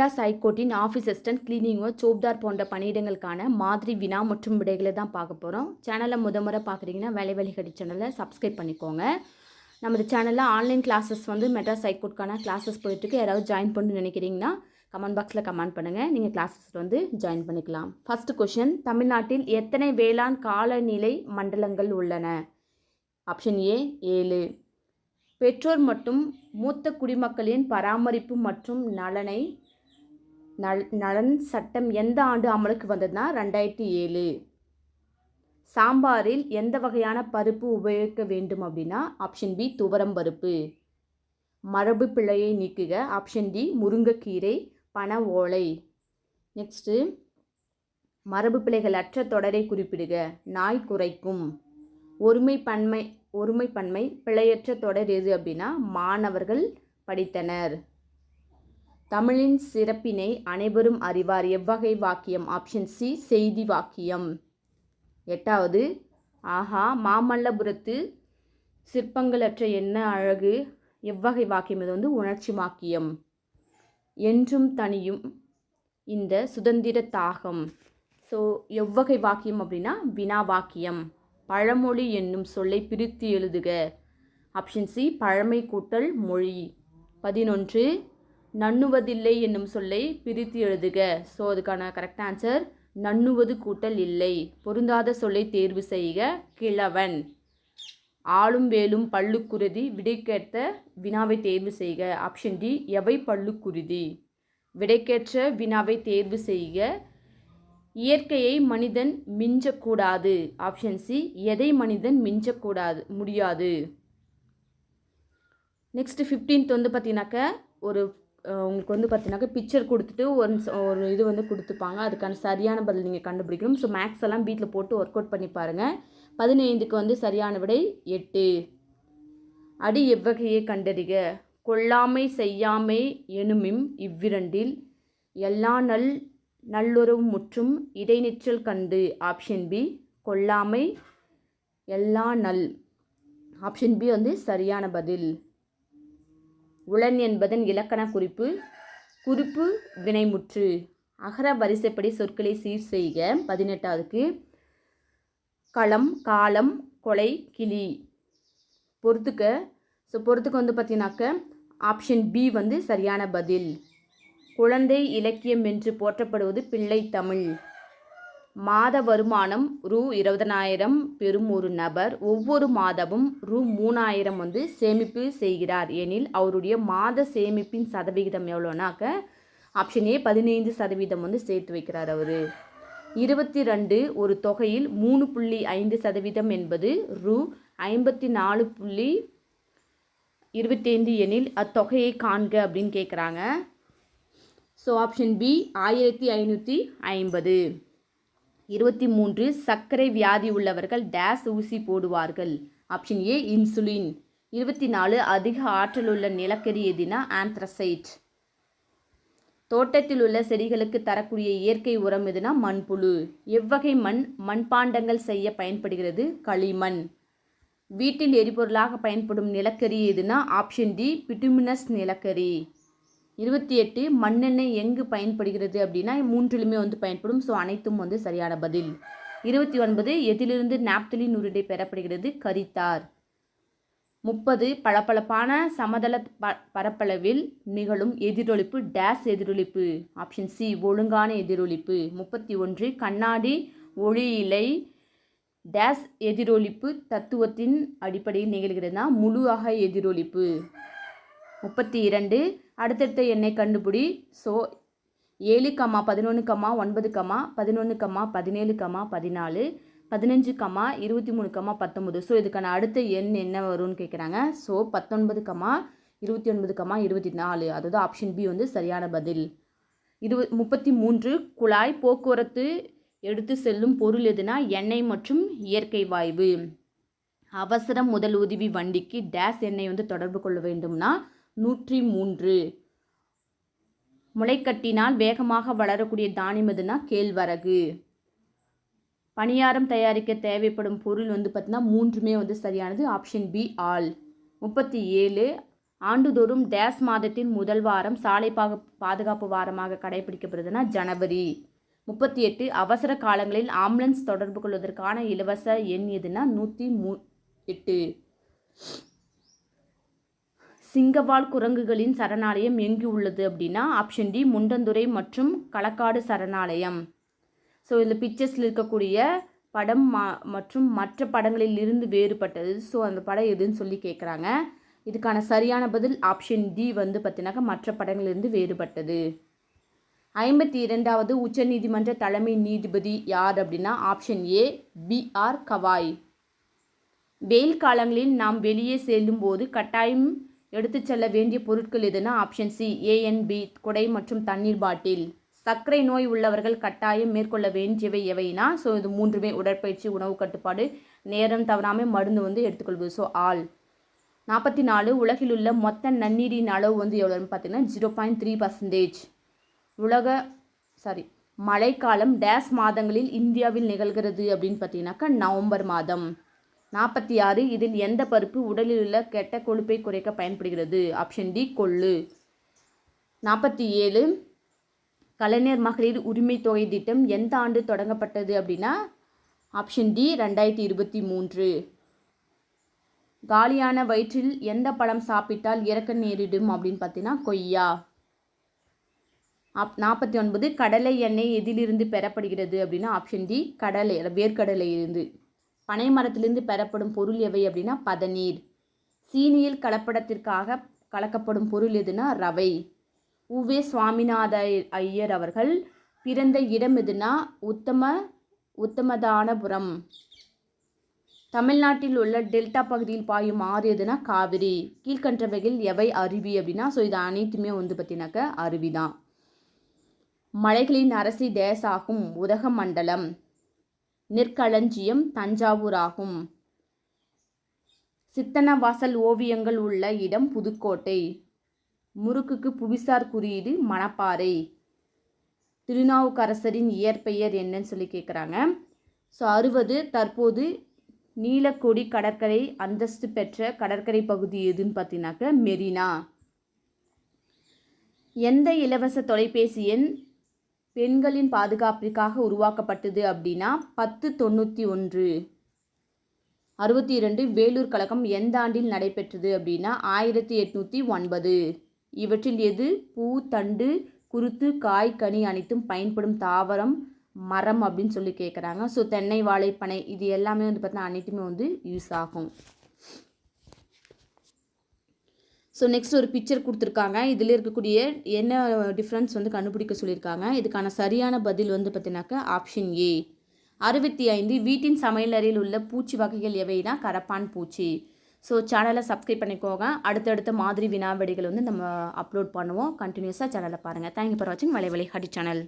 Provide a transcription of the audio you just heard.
மெட்ராஸ் ஹைகோர்ட்டின் office assistant, cleaning work, சோப்தார் போன்ற பணியிடங்களுக்கான மாதிரி வினா மற்றும் விடைகளை தான் பார்க்க போகிறோம். சேனலை முறை பார்க்குறீங்கன்னா வேலை வழிகாட்டி சேனலை சப்ஸ்கிரைப் பண்ணிக்கோங்க. நமது சேனலில் ஆன்லைன் கிளாஸஸ் வந்து மெட்ராஸ் ஹைகோர்ட்டுக்கான கிளாஸஸ் போயிட்டுருக்கு. யாராவது ஜாயின் பண்ணணும்னு நினைக்கிறீங்கன்னா கமெண்ட் பாக்ஸில் கமெண்ட் பண்ணுங்கள். நீங்கள் கிளாஸஸ் வந்து ஜாயின் பண்ணிக்கலாம். ஃபஸ்ட்டு கொஷின், தமிழ்நாட்டில் எத்தனை வேளாண் காலநிலை மண்டலங்கள் உள்ளன? Option A 7. பெற்றோர் மற்றும் மூத்த குடிமக்களின் பராமரிப்பு மற்றும் நலன் சட்டம் எந்த ஆண்டு அமலுக்கு வந்ததுன்னா 2007. சாம்பாரில் எந்த வகையான பருப்பு உபயோகிக்க வேண்டும் அப்படின்னா ஆப்ஷன் பி துவரம் பருப்பு. மரபு பிழையை நீக்குக ஆப்ஷன் டி முருங்கைக்கீரை, பனை ஓலை. நெக்ஸ்ட்டு, மரபு பிழைகள் அற்ற தொடரை குறிப்பிடுக. நாய் குறைக்கும். ஒருமைப்பன்மை பிழையற்ற தொடர் எது அப்படின்னா மாணவர்கள் படித்தனர். தமிழின் சிறப்பினை அனைவரும் அறிவார் எவ்வகை வாக்கியம்? ஆப்ஷன் சி செய்தி வாக்கியம். 8வது, ஆஹா மாமல்லபுரத்து சிற்பங்களற்ற என்ன அழகு எவ்வகை வாக்கியம்? இது வந்து உணர்ச்சி வாக்கியம். என்றும் தனியும் இந்த சுதந்திர தாகம். ஸோ எவ்வகை வாக்கியம் அப்படின்னா வினா வாக்கியம். பழமொழி என்னும் சொல்லை பிரித்து எழுதுக. ஆப்ஷன் சி பழமை கூட்டல் மொழி. 11, நண்ணுவதில்லை என்னும் சொல்லை பிரித்து எழுதுக. ஸோ அதுக்கான கரெக்ட் ஆன்சர் நண்ணுவது கூட்டல் இல்லை. பொருந்தாத சொல்லை தேர்வு செய்க. கிழவன். ஆளும் வேலும் பல்லுக்குருதி. விடைக்கேற்ற வினாவை தேர்வு செய்க. ஆப்ஷன் டி எவை பல்லுக்குருதி. விடைக்கேற்ற வினாவை தேர்வு செய்க. இயற்கையை மனிதன் மிஞ்சக்கூடாது. ஆப்ஷன் சி எதை மனிதன் மிஞ்சக்கூடாது முடியாது. நெக்ஸ்ட் 15th வந்து பார்த்தீங்கன்னாக்க உங்களுக்கு வந்து பார்த்தீங்கன்னாக்க பிக்சர் கொடுத்துட்டு ஒரு இது வந்து கொடுத்துப்பாங்க. அதுக்கான சரியான பதில் நீங்கள் கண்டுபிடிக்கணும். ஸோ மேக்ஸ் எல்லாம் வீட்டில் போட்டு ஒர்க் அவுட் பண்ணி பாருங்கள். 15க்கு வந்து சரியான விடை 8. அடி எவ்வகையை கண்டறிக. கொல்லாமை செய்யாமை எனுமிம் இவ்விரண்டில் எல்லா நல்லுறவு முற்றும் இடைநிற்றல் கண்டு. ஆப்ஷன் பி கொல்லாமை எல்லா ஆப்ஷன் பி வந்து சரியான பதில். உளன் என்பதன் இலக்கண குறிப்பு வினைமுற்று. அகர வரிசைப்படி சொற்களை சீர் செய்க. 18வதுக்கு களம், காலம், கொலை, கிளி. பொறுத்துக்க வந்து பார்த்தீங்கன்னாக்க ஆப்ஷன் பி வந்து சரியான பதில். குழந்தை இலக்கியம் என்று போற்றப்படுவது பிள்ளை தமிழ். மாத வருமானம் ரூ 20,000 பெறும் ஒரு நபர் ஒவ்வொரு மாதமும் ரூ 3,000 வந்து சேமிப்பு செய்கிறார் எனில் அவருடைய மாத சேமிப்பின் சதவிகிதம் எவ்வளோனாக்க ஆப்ஷன் ஏ 15% வந்து சேர்த்து வைக்கிறார் அவர். 22 ஒரு தொகையில் 3.5% என்பது ரூ 54.25 எனில் அத்தொகையை காண்க அப்படின்னு கேட்குறாங்க. So option B 1550. 23 சர்க்கரை வியாதி உள்ளவர்கள் டேஸ் ஊசி போடுவார்கள். Option A insulin. 24 அதிக ஆற்றல் உள்ள நிலக்கரி எதுனா ஆந்த்ரசைட். தோட்டத்தில் உள்ள செடிகளுக்கு தரக்கூடிய இயற்கை உரம் எதுனா மண்புழு. எவ்வகை மண்பாண்டங்கள் செய்ய பயன்படுகிறது? களிமண். வீட்டில் எரிபொருளாக பயன்படும் நிலக்கரி எதுனா ஆப்ஷன் டி பிட்டுமினஸ் நிலக்கரி. 28 மண்ணெண்ணெய் எங்கு பயன்படுகிறது அப்படின்னா 3லுமே வந்து பயன்படும். ஸோ அனைத்தும் வந்து சரியான பதில். 29 எதிலிருந்து நாப்தலின் உருண்டை பெறப்படுகிறது? கரித்தார். 30 பளபளப்பான சமதள பரப்பளவில் நிகழும் எதிரொலிப்பு டேஸ் எதிரொலிப்பு. ஆப்ஷன் சி ஒழுங்கான எதிரொலிப்பு. 31 கண்ணாடி ஒளியிலை டேஸ் எதிரொலிப்பு தத்துவத்தின் அடிப்படையில் நிகழ்கிறதுனா முழு அக எதிரொலிப்பு. 32 அடுத்தடுத்த எண்ணை கண்டுபிடி. ஸோ 7, 11, 9, 11, 17, 14, 15, 23, 19. ஸோ இதுக்கான அடுத்த எண் என்ன வரும்னு கேட்குறாங்க. ஸோ 19, 29, 24. அதாவது ஆப்ஷன் பி வந்து சரியான பதில். 33 குழாய் போக்குவரத்து எடுத்து செல்லும் பொருள் எதுனா எண்ணெய் மற்றும் இயற்கை வாயு. அவசரம் முதல் உதவி வண்டிக்கு டேஸ் எண்ணெய் வந்து தொடர்பு கொள்ள வேண்டும்னா 103. முளைக்கட்டினால் வேகமாக வளரக்கூடிய தானியம் எதுனா கேழ்வரகு. பணியாரம் தயாரிக்க தேவைப்படும் பொருள் வந்து பார்த்தீங்கன்னா 3மே வந்து சரியானது. Option B all. 37 ஆண்டுதோறும் டேஸ் மாதத்தின் முதல் வாரம் சாலை பாதுகாப்பு வாரமாக கடைபிடிக்கப்படுதுன்னா ஜனவரி. 38 அவசர காலங்களில் ஆம்புலன்ஸ் தொடர்பு கொள்வதற்கான இலவச எண் எதுனா 108. சிங்கவால் குரங்குகளின் சரணாலயம் எங்கு உள்ளது அப்படின்னா ஆப்ஷன் டி முண்டந்துறை மற்றும் களக்காடு சரணாலயம். ஸோ இதில் பிக்சர்ஸில் இருக்கக்கூடிய படம் மற்றும் மற்ற படங்களில் இருந்து வேறுபட்டது. ஸோ அந்த படம் எதுன்னு சொல்லி கேட்குறாங்க. இதுக்கான சரியான பதில் ஆப்ஷன் டி வந்து பார்த்தீங்கன்னாக்கா மற்ற படங்களிலிருந்து வேறுபட்டது. 52வது உச்சநீதிமன்ற தலைமை நீதிபதி யார் அப்படின்னா ஆப்ஷன் ஏ பி.ஆர். கவாய். வெயில் காலங்களில் நாம் வெளியே செல்லும் போது கட்டாயம் எடுத்து செல்ல வேண்டிய பொருட்கள் எதுனா ஆப்ஷன் சி ஏஎன்பி குடை மற்றும் தண்ணீர் பாட்டில். சர்க்கரை நோய் உள்ளவர்கள் கட்டாயம் மேற்கொள்ள வேண்டியவை எவைனா ஸோ இது 3மே உடற்பயிற்சி, உணவு கட்டுப்பாடு, நேரம் தவறாமல் மருந்து வந்து எடுத்துக்கொள்வது. So all. 44 உலகில் உள்ள மொத்த நன்னீரின் அளவு வந்து எவ்வளோன்னு பார்த்தீங்கன்னா 0.3%. மழைக்காலம் டேஸ் மாதங்களில் இந்தியாவில் நிகழ்கிறது அப்படின்னு பார்த்தீங்கன்னாக்கா நவம்பர் மாதம். 46 இதில் எந்த பருப்பு உடலில் உள்ள கெட்ட கொழுப்பை குறைக்க பயன்படுகிறது ஆப்ஷன் டி கொள்ளு. 47 கலைஞர் மகளிர் உரிமை தொகை திட்டம் எந்த ஆண்டு தொடங்கப்பட்டது அப்படின்னா ஆப்ஷன் டி 2023. காலியான வயிற்றில் எந்த பழம் சாப்பிட்டால் இறக்க நேரிடும் அப்படின்னு பார்த்தீங்கன்னா கொய்யா. 49 கடலை எண்ணெய் எதிலிருந்து பெறப்படுகிறது அப்படின்னா ஆப்ஷன் டி கடலை வேர்க்கடலையிலிருந்து. பனை மரத்திலிருந்து பெறப்படும் பொருள் எவை அப்படின்னா பதநீர். சீனியில் கலப்படத்திற்காக கலக்கப்படும் பொருள் எதுனா ரவை. உவே சுவாமிநாத ஐயர் அவர்கள் பிறந்த இடம் எதுனா உத்தமதானபுரம். தமிழ்நாட்டில் உள்ள டெல்டா பகுதியில் பாயும் ஆறு எதுனா காவிரி. கீழ்கண்டவைகள் எவை அருவி அப்படின்னா ஸோ இது அனைத்துமே வந்து பார்த்தீங்கன்னாக்கா அருவி தான். மலைகளின் அரசி டேஸ் ஆகும் உதகமண்டலம். நெற்களஞ்சியம் தஞ்சாவூர் ஆகும். சித்தன்னவாசல் ஓவியங்கள் உள்ள இடம் புதுக்கோட்டை. முறுக்குக்கு புவிசார் குறியீடு மணப்பாறை. திருநாவுக்கரசரின் இயற்பெயர் என்னன்னு சொல்லி கேட்குறாங்க. ஸோ 60 தற்போது நீலக்கொடி கடற்கரை அந்தஸ்து பெற்ற கடற்கரை பகுதி எதுன்னு பார்த்தீங்கன்னாக்க மெரினா. எந்த இலவச தொலைபேசி எண் பெண்களின் பாதுகாப்பிற்காக உருவாக்கப்பட்டது அப்படின்னா 1091. 62 வேலூர் கழகம் எந்த ஆண்டில் நடைபெற்றது அப்படின்னா 1809. இவற்றில் எது பூ, தண்டு, குருத்து, காய், கனி அனைத்தும் பயன்படும் தாவரம் மரம் அப்படின்னு சொல்லி கேட்குறாங்க. ஸோ தென்னை, வாழை, பனை இது எல்லாமே வந்து பார்த்தீங்கன்னா அனைத்துமே வந்து யூஸ் ஆகும். ஸோ நெக்ஸ்ட் ஒரு பிக்சர் கொடுத்துருக்காங்க. இதில் இருக்கக்கூடிய என்ன டிஃப்ரென்ஸ் வந்து கண்டுபிடிக்க சொல்லியிருக்காங்க. இதுக்கான சரியான பதில் வந்து பார்த்தீங்கன்னாக்கா ஆப்ஷன் ஏ. 65 வீட்டின் சமையலறையில் உள்ள பூச்சி வகைகள் எவைனா கரப்பான் பூச்சி. ஸோ சேனலை சப்ஸ்கிரைப் பண்ணிக்கோங்க. அடுத்தடுத்த மாதிரி வினாவடிகள் வந்து நம்ம அப்லோட் பண்ணுவோம். கண்டினியூஸாக சேனலை பாருங்கள். தேங்க்யூ ஃபார் வாட்சிங் வலைவலை ஹடி சேனல்.